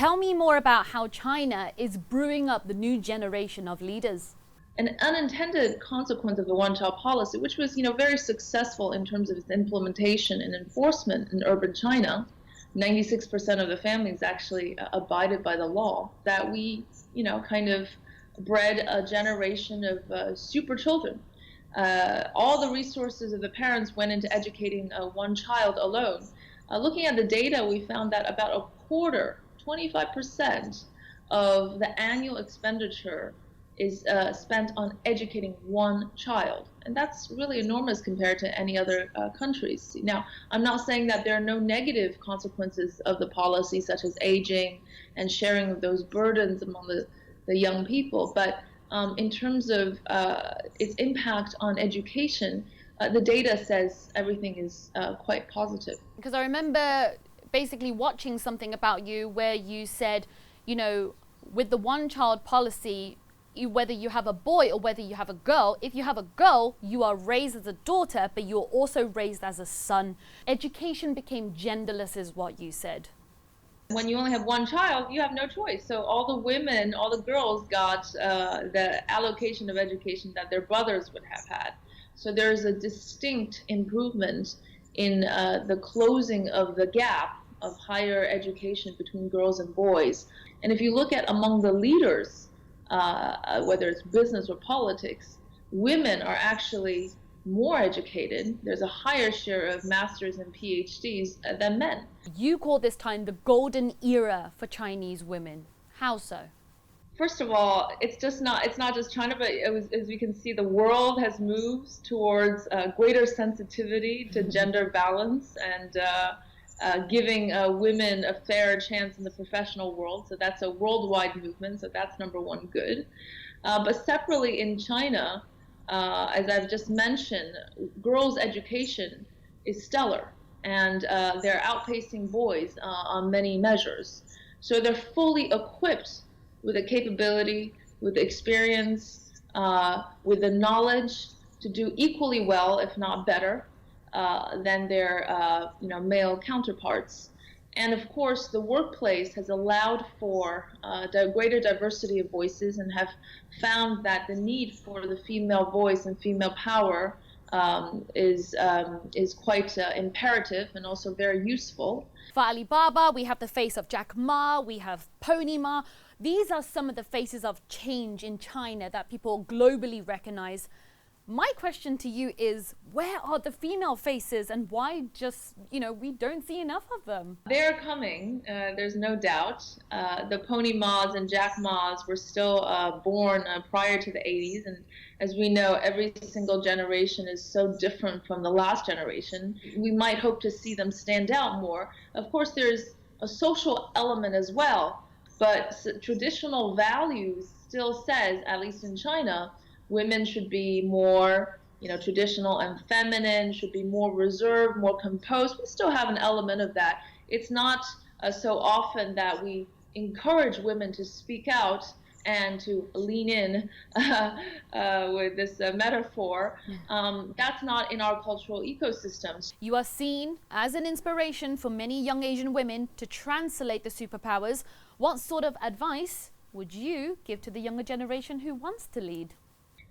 Tell me more about how China is brewing up the new generation of leaders. An unintended consequence of the one-child policy, which was, very successful in terms of its implementation and enforcement in urban China. 96% of the families actually abided by the law. That we, kind of bred a generation of super children. All the resources of the parents went into educating one child alone. Looking at the data, we found that about a quarter, 25% of the annual expenditure is spent on educating one child. And that's really enormous compared to any other countries. Now, I'm not saying that there are no negative consequences of the policy, such as aging and sharing of those burdens among the young people, but in terms of its impact on education, the data says everything is quite positive. Because I remember basically watching something about you where you said, with the one-child policy, whether you have a boy or whether you have a girl, if you have a girl, you are raised as a daughter, but you're also raised as a son. Education became genderless is what you said. When you only have one child, you have no choice. So all the women, all the girls got the allocation of education that their brothers would have had. So there's a distinct improvement in the closing of the gap of higher education between girls and boys. And if you look at among the leaders, whether it's business or politics, women are actually more educated. There's a higher share of masters and PhDs than men. You call this time the golden era for Chinese women. How so? First of all, it's not just China, but as we can see, the world has moved towards greater sensitivity to gender balance and giving women a fair chance in the professional world. So that's a worldwide movement. So that's number one, good. But separately in China, as I've just mentioned, girls' education is stellar, and they're outpacing boys on many measures. So they're fully equipped with the capability, with the experience, with the knowledge to do equally well, if not better, than their male counterparts. And of course, the workplace has allowed for greater diversity of voices, and have found that the need for the female voice and female power is quite imperative and also very useful. For Alibaba, we have the face of Jack Ma, we have Pony Ma. These are some of the faces of change in China that people globally recognize. My question to you is, where are the female faces, and why just, we don't see enough of them? They're coming, there's no doubt. The Pony Ma's and Jack Ma's were still born prior to the 80s, and as we know, every single generation is so different from the last generation. We might hope to see them stand out more. Of course, there's a social element as well, but traditional values still says, at least in China, women should be more, traditional and feminine, should be more reserved, more composed. We still have an element of that. It's not so often that we encourage women to speak out and to lean in with this metaphor. That's not in our cultural ecosystems. You are seen as an inspiration for many young Asian women to translate the superpowers. What sort of advice would you give to the younger generation who wants to lead?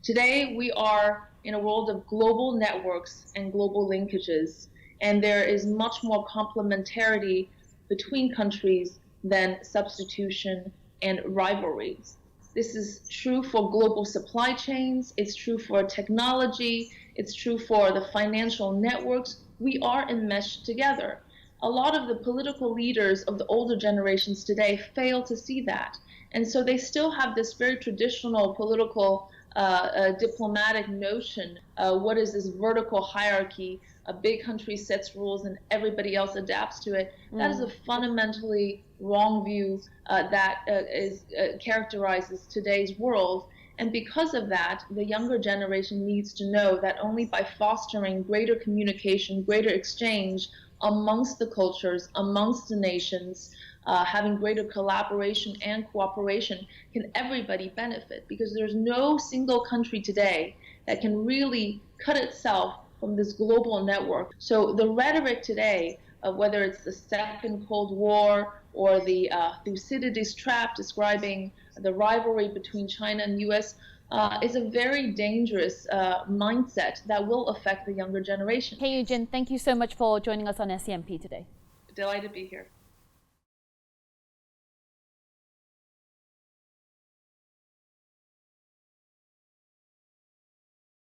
Today, we are in a world of global networks and global linkages, and there is much more complementarity between countries than substitution and rivalries. This is true for global supply chains, it's true for technology, it's true for the financial networks. We are enmeshed together. A lot of the political leaders of the older generations today fail to see that. And so they still have this very traditional political diplomatic notion. What is this vertical hierarchy? A big country sets rules and everybody else adapts to it. That is a fundamentally wrong view that characterizes today's world. And because of that, the younger generation needs to know that only by fostering greater communication, greater exchange amongst the cultures, amongst the nations, having greater collaboration and cooperation, can everybody benefit, because there's no single country today that can really cut itself from this global network. So the rhetoric today of whether it's the second Cold War or the Thucydides trap describing the rivalry between China and US is a very dangerous mindset that will affect the younger generation. Keyu Jin, thank you so much for joining us on SCMP today. Delighted to be here.